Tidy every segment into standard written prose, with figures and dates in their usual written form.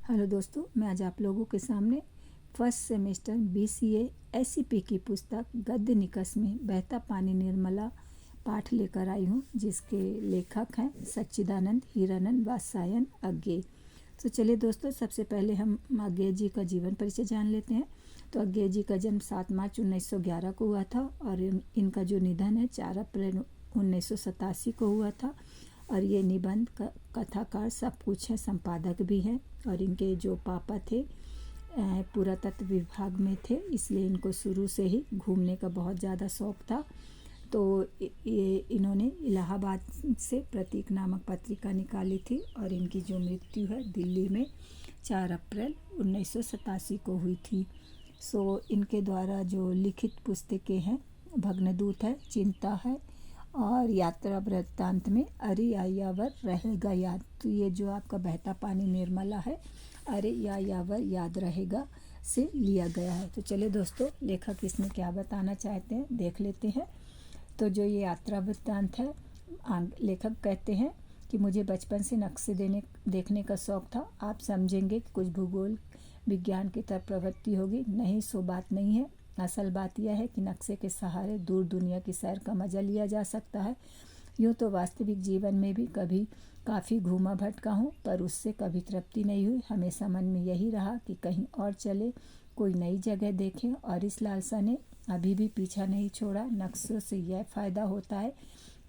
Hello दोस्तों, मैं आज आप लोगों के सामने फर्स्ट सेमेस्टर BCA SCP की पुस्तक गद्य निकष में बहता पानी निर्मला पाठ लेकर आई हूँ, जिसके लेखक हैं सच्चिदानंद हीरानंद वात्स्यायन अज्ञेय। तो चलिए दोस्तों, सबसे पहले हम अज्ञेय जी का जीवन परिचय जान लेते हैं। तो अज्ञेय जी का जन्म 7 मार्च 1911 को हुआ था और इनका जो निधन है 4 अप्रैल 1987 को हुआ था। और ये निबंध कथाकार सब कुछ है, संपादक भी हैं। और इनके जो पापा थे पुरातत्व विभाग में थे, इसलिए इनको शुरू से ही घूमने का बहुत ज़्यादा शौक था। तो ये इन्होंने इलाहाबाद से प्रतीक नामक पत्रिका निकाली थी और इनकी जो मृत्यु है दिल्ली में 4 अप्रैल 1987 को हुई थी। सो इनके द्वारा जो लिखित पुस्तकें हैं भग्नदूत है, चिंता है और यात्रा वृत्तांत में अरे यायावर रहेगा याद। तो ये जो आपका बहता पानी निर्मला है, अरे यायावर याद रहेगा से लिया गया है। तो चलिए दोस्तों, लेखक इसमें क्या बताना चाहते हैं देख लेते हैं। तो जो ये यात्रा वृत्तांत है, लेखक कहते हैं कि मुझे बचपन से नक्शे देखने का शौक़ था। आप समझेंगे कि कुछ भूगोल विज्ञान की तरफ प्रवृत्ति होगी, नहीं सो बात नहीं है। असल बात यह है कि नक्शे के सहारे दूर दुनिया की सैर का मज़ा लिया जा सकता है। यूँ तो वास्तविक जीवन में भी कभी काफ़ी घूमा भटका हूँ, पर उससे कभी तृप्ति नहीं हुई। हमेशा मन में यही रहा कि कहीं और चले, कोई नई जगह देखें, और इस लालसा ने अभी भी पीछा नहीं छोड़ा। नक्शों से यह फ़ायदा होता है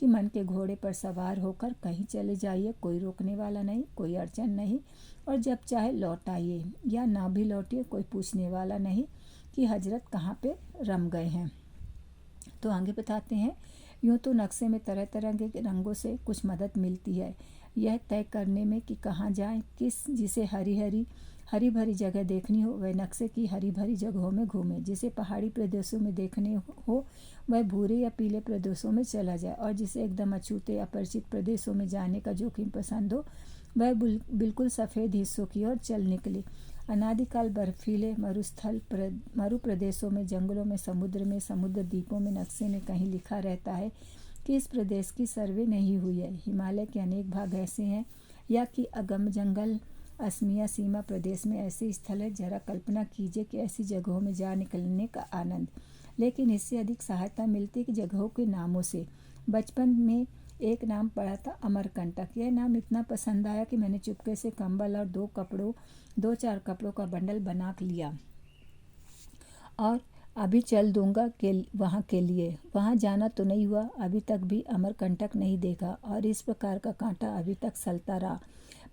कि मन के घोड़े पर सवार होकर कहीं चले जाइए, कोई रोकने वाला नहीं, कोई अड़चन नहीं, और जब चाहे लौट आइए या ना भी लौटिए, कोई पूछने वाला नहीं कि हजरत कहाँ पे रम गए हैं। तो आगे बताते हैं, यूँ तो नक्शे में तरह तरह के रंगों से कुछ मदद मिलती है यह तय करने में कि कहाँ जाएं, जिसे हरी भरी जगह देखनी हो वह नक्शे की हरी भरी जगहों में घूमे, जिसे पहाड़ी प्रदेशों में देखने हो वह भूरे या पीले प्रदेशों में चला जाए, और जिसे एकदम अछूते अपरिचित प्रदेशों में जाने का जोखिम पसंद हो वह बिल्कुल सफ़ेद हिस्सों की ओर चल निकले। अनादिकाल बर्फीले मरु प्रदेशों में, जंगलों में, समुद्र द्वीपों में नक्शे में कहीं लिखा रहता है कि इस प्रदेश की सर्वे नहीं हुई है। हिमालय के अनेक भाग ऐसे हैं, या कि अगम जंगल असमिया सीमा प्रदेश में ऐसे स्थल है। जरा कल्पना कीजिए कि ऐसी जगहों में जा निकलने का आनंद। लेकिन इससे अधिक सहायता मिलती है कि जगहों के नामों से। बचपन में एक नाम पढ़ा था अमरकंटक। यह नाम इतना पसंद आया कि मैंने चुपके से कंबल और 2-4 कपड़ों का बंडल बना लिया और अभी चल दूंगा वहाँ के लिए। वहाँ जाना तो नहीं हुआ, अभी तक भी अमरकंटक नहीं देखा और इस प्रकार का कांटा अभी तक चलता रहा,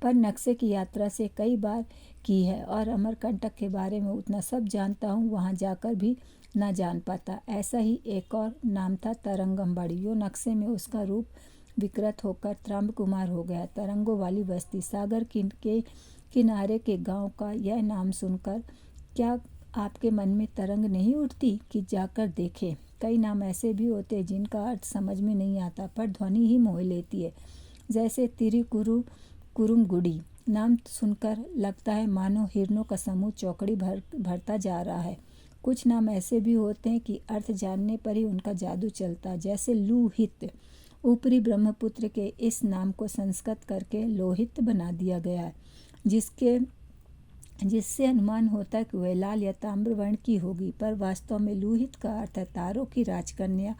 पर नक्शे की यात्रा से कई बार की है और अमरकंटक के बारे में उतना सब जानता हूँ, वहाँ जाकर भी ना जान पाता। ऐसा ही एक और नाम था तरंगमबाड़ी। यो नक्शे में उसका रूप विकृत होकर त्रंब कुमार हो गया। तरंगों वाली बस्ती, सागर के किनारे के गांव का यह नाम सुनकर क्या आपके मन में तरंग नहीं उठती कि जाकर देखें? कई नाम ऐसे भी होते हैं जिनका अर्थ समझ में नहीं आता, पर ध्वनि ही मोह लेती है, जैसे कुरुमगुड़ी। नाम सुनकर लगता है मानो हिरणों का समूह चौकड़ी भरता जा रहा है। कुछ नाम ऐसे भी होते हैं कि अर्थ जानने पर ही उनका जादू चलता, जैसे लूहित। ऊपरी ब्रह्मपुत्र के इस नाम को संस्कृत करके लोहित बना दिया गया है, जिससे अनुमान होता है कि वह लाल या ताम्र वर्ण की होगी, पर वास्तव में लूहित का अर्थ है तारों की राजकन्या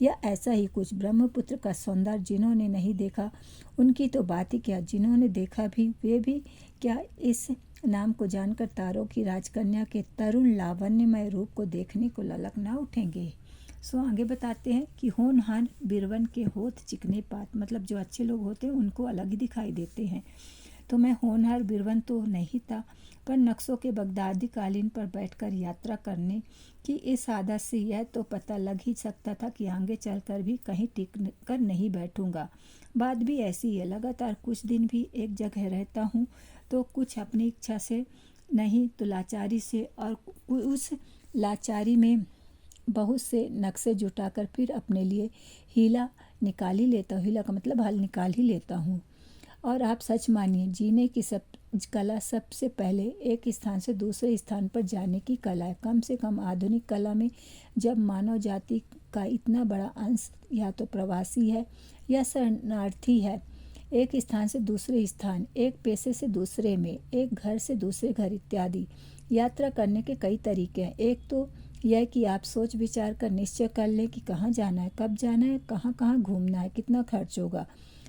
या ऐसा ही कुछ। ब्रह्मपुत्र का सौंदर्य जिन्होंने नहीं देखा उनकी तो बात ही क्या, जिन्होंने देखा भी वे भी क्या इस नाम को जानकर तारों की राजकन्या के तरुण लावण्यमय रूप को देखने को ललक ना उठेंगे। आगे बताते हैं कि होनहार बिरवन के होठ चिकने पात, मतलब जो अच्छे लोग होते हैं उनको अलग ही दिखाई देते हैं। तो मैं होनहार बिरवन तो नहीं था, पर नक्शों के बगदादी कालीन पर बैठकर यात्रा करने की इस आदत से यह तो पता लग ही सकता था कि आगे चलकर भी कहीं टिक कर नहीं बैठूंगा। बात भी ऐसी है, लगातार कुछ दिन भी एक जगह रहता हूँ तो कुछ अपनी इच्छा से नहीं तो लाचारी से, और उस लाचारी में बहुत से नक्शे जुटाकर फिर अपने लिए हीला निकाल ही लेता हूँ। हीला का मतलब हल निकाल ही लेता हूँ। और आप सच मानिए, जीने की कला सबसे पहले एक स्थान से दूसरे स्थान पर जाने की कला है। कम से कम आधुनिक कला में जब मानव जाति का इतना बड़ा अंश या तो प्रवासी है या शरणार्थी है, एक स्थान से दूसरे स्थान, एक पेशे से दूसरे में, एक घर से दूसरे घर इत्यादि। यात्रा करने के कई तरीके हैं। एक तो यह कि आप सोच विचार कर निश्चय कर लें कि कहाँ जाना है, कब जाना है, कहाँ कहाँ घूमना है, कितना खर्च होगा।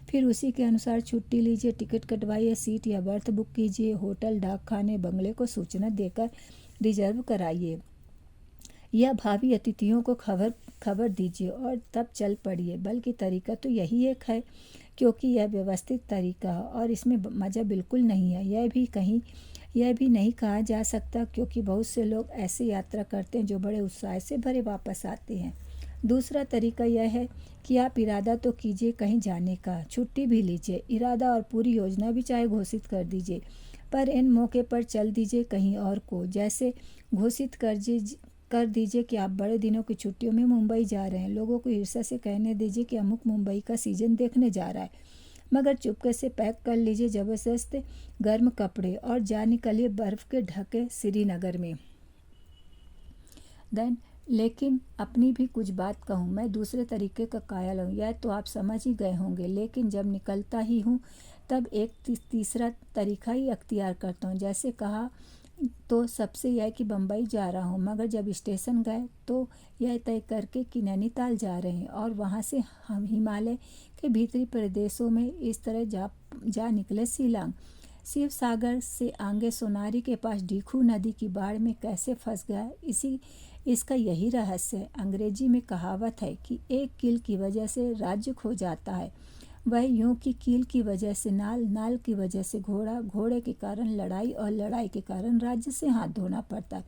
फिर उसी के अनुसार छुट्टी लीजिए, टिकट कटवाइए, सीट या बर्थ बुक कीजिए, होटल, डाक खाने, बंगले को सूचना देकर रिजर्व कराइए या भावी अतिथियों को खबर दीजिए और तब चल पड़िए। बल्कि तरीका तो यही एक है, क्योंकि यह व्यवस्थित तरीका है और इसमें मज़ा बिल्कुल नहीं है। यह भी नहीं कहा जा सकता, क्योंकि बहुत से लोग ऐसे यात्रा करते हैं जो बड़े उत्साह से भरे वापस आते हैं। दूसरा तरीका यह है कि आप इरादा तो कीजिए कहीं जाने का, छुट्टी भी लीजिए, इरादा और पूरी योजना भी चाहे घोषित कर दीजिए, पर इन मौके पर चल दीजिए कहीं और को। जैसे घोषित कर दीजिए कि आप बड़े दिनों की छुट्टियों में मुंबई जा रहे हैं। लोगों को ईर्ष्या से कहने दीजिए कि अमुक मुंबई का सीजन देखने जा रहा है, मगर चुपके से पैक कर लीजिए ज़बरदस्त गर्म कपड़े और जा निकलिए बर्फ़ के ढके श्रीनगर में। लेकिन अपनी भी कुछ बात कहूँ, मैं दूसरे तरीके का कायल हूँ, यह तो आप समझ ही गए होंगे। लेकिन जब निकलता ही हूँ तब एक तीसरा तरीका ही अख्तियार करता हूँ। जैसे कहा तो सबसे यह कि बम्बई जा रहा हूँ, मगर जब स्टेशन गए तो यह तय करके कि नैनीताल जा रहे हैं और वहाँ से हम हिमालय के भीतरी प्रदेशों में इस तरह जा निकले शिलांग। शिव सागर से आगे सोनारी के पास डीखू नदी की बाढ़ में कैसे फंस गया, इसका यही रहस्य है। अंग्रेजी में कहावत है कि एक कील की वजह से राज्य खो जाता है, वह यूं कि कील की वजह से नाल, नाल की वजह से घोड़ा, घोड़े के कारण लड़ाई और लड़ाई के कारण राज्य से हाथ धोना पड़ता है।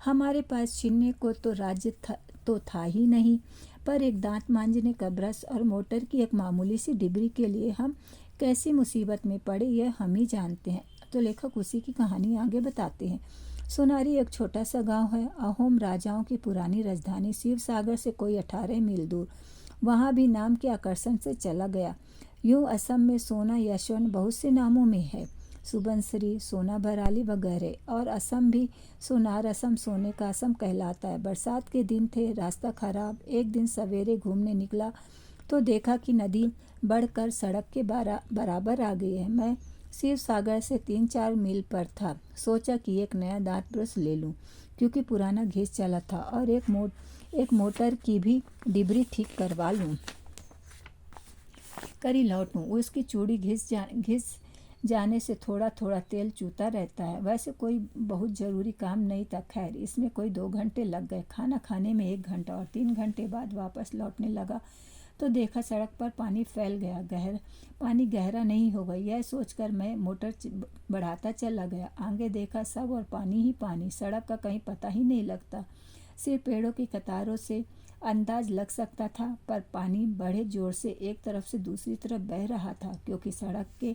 हमारे पास छीनने को तो राज्य था ही नहीं, पर एक दांत मांजने का ब्रश और मोटर की एक मामूली सी डिबरी के लिए हम कैसी मुसीबत में पड़े यह हम ही जानते हैं। तो लेखक उसी की कहानी आगे बताते हैं। सोनारी एक छोटा सा गांव है, अहोम राजाओं की पुरानी राजधानी शिव सागर से कोई 18 मील दूर। वहाँ भी नाम के आकर्षण से चला गया। यूँ असम में सोना यशवन बहुत से नामों में है, सुबनसिरी, सोना भराली वगैरह। और असम भी सोनार असम, सोने का असम कहलाता है। बरसात के दिन थे, रास्ता खराब। एक दिन सवेरे घूमने निकला तो देखा कि नदी बढ़कर सड़क के बराबर आ गई है। मैं शिव सागर से 3-4 मील पर था। सोचा कि एक नया दांत ब्रश ले लूं, क्योंकि पुराना घिस चला था, और एक मोटर की भी डिबरी ठीक करवा लूं, करी लौटूं। उसकी चूड़ी घिस जाने से थोड़ा थोड़ा तेल चूता रहता है। वैसे कोई बहुत ज़रूरी काम नहीं था। खैर, इसमें कोई 2 घंटे लग गए, खाना खाने में 1 घंटा, और 3 घंटे बाद वापस लौटने लगा तो देखा सड़क पर पानी फैल गया। पानी गहरा नहीं होगा, यह सोचकर मैं मोटर बढ़ाता चला गया। आगे देखा सब और पानी ही पानी, सड़क का कहीं पता ही नहीं लगता। सिर्फ पेड़ों की कतारों से अंदाज लग सकता था, पर पानी बड़े जोर से एक तरफ से दूसरी तरफ बह रहा था, क्योंकि सड़क के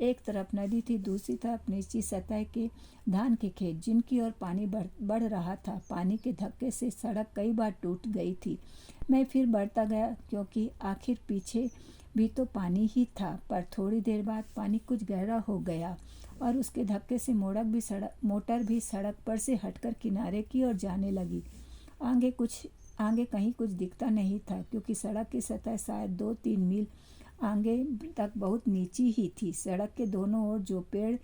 एक तरफ नदी थी, दूसरी तरफ नीची सतह के धान के खेत, जिनकी ओर पानी बढ़ रहा था। पानी के धक्के से सड़क कई बार टूट गई थी। मैं फिर बढ़ता गया, क्योंकि आखिर पीछे भी तो पानी ही था। पर थोड़ी देर बाद पानी कुछ गहरा हो गया और उसके धक्के से मोटर भी सड़क पर से हटकर किनारे की ओर जाने लगी। आगे कहीं कुछ दिखता नहीं था, क्योंकि सड़क की सतह शायद 2-3 मील आगे तक बहुत नीची ही थी। सड़क के दोनों ओर जो पेड़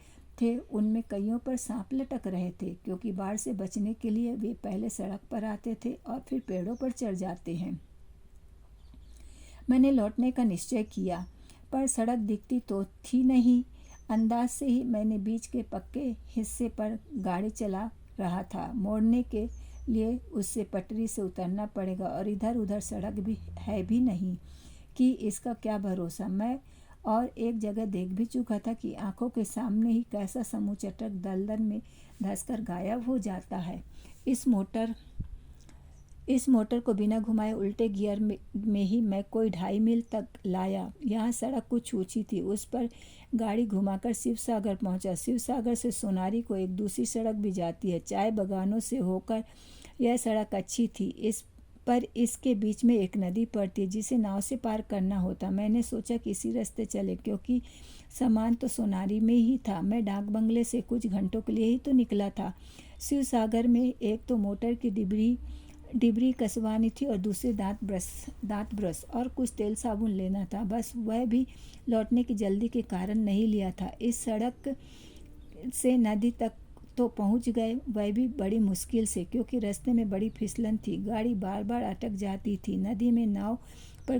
थे उनमें कईयों पर सांप लटक रहे थे, क्योंकि बाढ़ से बचने के लिए वे पहले सड़क पर आते थे और फिर पेड़ों पर चढ़ जाते हैं। मैंने लौटने का निश्चय किया, पर सड़क दिखती तो थी नहीं। अंदाज से ही मैंने बीच के पक्के हिस्से पर गाड़ी चला रहा था। मोड़ने के लिए उससे पटरी से उतरना पड़ेगा, और इधर उधर सड़क भी है भी नहीं कि इसका क्या भरोसा। मैं और एक जगह देख भी चुका था कि आंखों के सामने ही कैसा समूचटक दलदल में धंसकर गायब हो जाता है। इस मोटर को बिना घुमाए उल्टे गियर में ही मैं कोई 2.5 मील तक लाया। यहाँ सड़क कुछ ऊंची थी, उस पर गाड़ी घुमाकर शिव सागर पहुँचा। शिव सागर से सोनारी को एक दूसरी सड़क भी जाती है। चाय बागानों से होकर यह सड़क अच्छी थी, पर इसके बीच में एक नदी पड़ती है जिसे नाव से पार करना होता। मैंने सोचा कि इसी रास्ते चले, क्योंकि सामान तो सोनारी में ही था। मैं डाक बंगले से कुछ घंटों के लिए ही तो निकला था। शिव सागर में एक तो मोटर की डिबरी कसवानी थी और दूसरे दांत ब्रश और कुछ तेल साबुन लेना था। बस वह भी लौटने की जल्दी के कारण नहीं लिया था। इस सड़क से नदी तक तो पहुंच गए, वह भी बड़ी मुश्किल से, क्योंकि रास्ते में बड़ी फिसलन थी। गाड़ी बार बार अटक जाती थी। नदी में नाव पर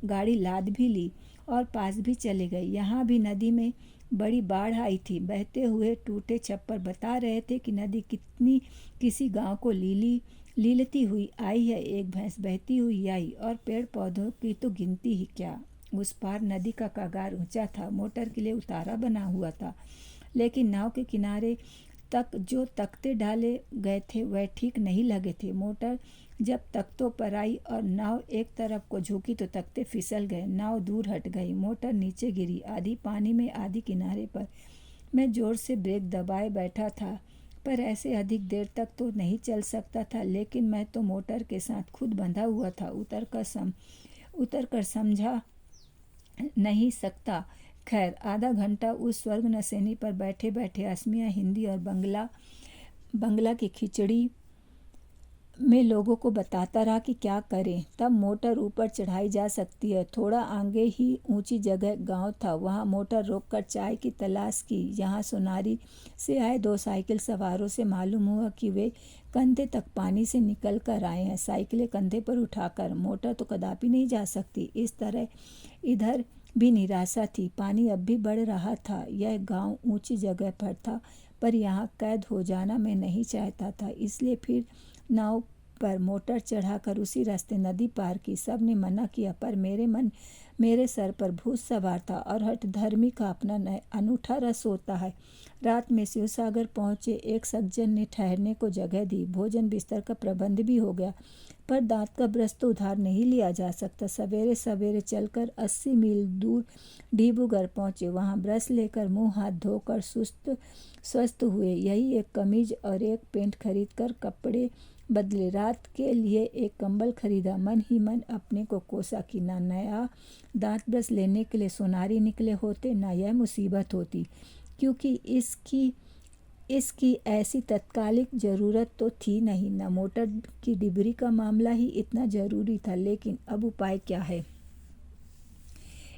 गाड़ी लाद भी ली और पास भी चले गए। यहाँ भी नदी में बड़ी बाढ़ आई थी। बहते हुए टूटे छप्पर बता रहे थे कि नदी कितनी किसी गांव को लीलती हुई आई है। एक भैंस बहती हुई आई और पेड़ पौधों की तो गिनती ही क्या। उस पार नदी का कगार ऊंचा था, मोटर के लिए उतारा बना हुआ था, लेकिन नाव के किनारे तक जो तख्ते डाले गए थे वह ठीक नहीं लगे थे। मोटर जब तख्तों पर आई और नाव एक तरफ को झुकी तो तख्ते फिसल गए। नाव दूर हट गई, मोटर नीचे गिरी, आधी पानी में आधी किनारे पर। मैं जोर से ब्रेक दबाए बैठा था, पर ऐसे अधिक देर तक तो नहीं चल सकता था। लेकिन मैं तो मोटर के साथ खुद बंधा हुआ था, उतर कर समझा नहीं सकता। खैर, आधा घंटा उस स्वर्ग नसेनी पर बैठे बैठे असमिया, हिंदी और बंगला की खिचड़ी में लोगों को बताता रहा कि क्या करें। तब मोटर ऊपर चढ़ाई जा सकती है। थोड़ा आगे ही ऊंची जगह गांव था, वहां मोटर रोककर चाय की तलाश की। यहाँ सोनारी से आए 2 साइकिल सवारों से मालूम हुआ कि वे कंधे तक पानी से निकल कर आए हैं। साइकिलें कंधे पर उठाकर मोटर तो कदापि नहीं जा सकती। इस तरह इधर भी निराशा थी। पानी अब भी बढ़ रहा था। यह गांव ऊंची जगह पर था, पर यहाँ कैद हो जाना मैं नहीं चाहता था। इसलिए फिर नाव पर मोटर चढ़ाकर उसी रास्ते नदी पार की। सब ने मना किया, पर मेरे सर पर भूत सवार था और हठधर्मी का अपना अनूठा रस होता है। रात में शिवसागर पहुंचे। एक सज्जन ने ठहरने को जगह दी। भोजन बिस्तर का प्रबंध भी हो गया, पर दांत का ब्रश तो उधार नहीं लिया जा सकता। सवेरे सवेरे चलकर 80 मील दूर डिब्रूगढ़ पहुंचे। वहां ब्रश लेकर मुंह हाथ धोकर स्वस्थ हुए। यही एक कमीज और एक पैंट खरीदकर कपड़े बदले। रात के लिए एक कंबल खरीदा। मन ही मन अपने को कोसा कि ना नया दांत ब्रश लेने के लिए सोनारी निकले होते, ना यह मुसीबत होती, क्योंकि इसकी ऐसी तत्कालिक ज़रूरत तो थी नहीं। न मोटर की डिबरी का मामला ही इतना ज़रूरी था। लेकिन अब उपाय क्या है?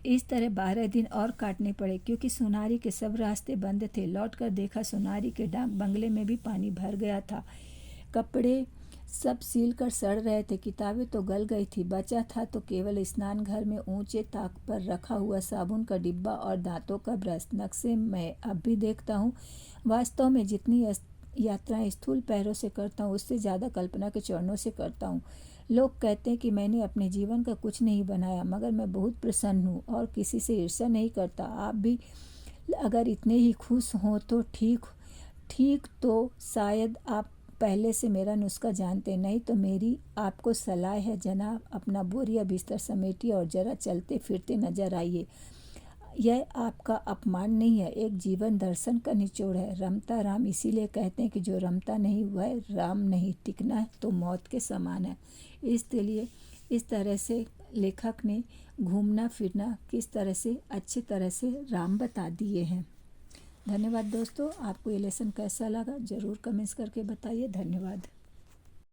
इस तरह 12 दिन और काटने पड़े, क्योंकि सोनारी के सब रास्ते बंद थे। लौटकर देखा सोनारी के डाक बंगले में भी पानी भर गया था। कपड़े सब सील कर सड़ रहे थे। किताबें तो गल गई थी। बचा था तो केवल स्नान घर में ऊंचे ताक पर रखा हुआ साबुन का डिब्बा और दांतों का ब्रश। नक्शे मैं अब भी देखता हूँ। वास्तव में जितनी यात्राएं स्थूल पैरों से करता हूँ, उससे ज़्यादा कल्पना के चरणों से करता हूँ। लोग कहते हैं कि मैंने अपने जीवन का कुछ नहीं बनाया, मगर मैं बहुत प्रसन्न हूँ और किसी से ईर्ष्या नहीं करता। आप भी अगर इतने ही खुश हों तो ठीक तो शायद आप पहले से मेरा नुस्खा जानते। नहीं तो मेरी आपको सलाह है जनाब, अपना बोरिया बिस्तर समेटिए और जरा चलते फिरते नजर आइए। यह आपका अपमान नहीं है, एक जीवन दर्शन का निचोड़ है। रमता राम इसीलिए कहते हैं कि जो रमता नहीं वह राम नहीं। टिकना तो मौत के समान है। इसलिए इस तरह से लेखक ने घूमना फिरना किस तरह से अच्छी तरह से राम बता दिए हैं। धन्यवाद दोस्तों। आपको ये लेसन कैसा लगा ज़रूर कमेंट्स करके बताइए। धन्यवाद।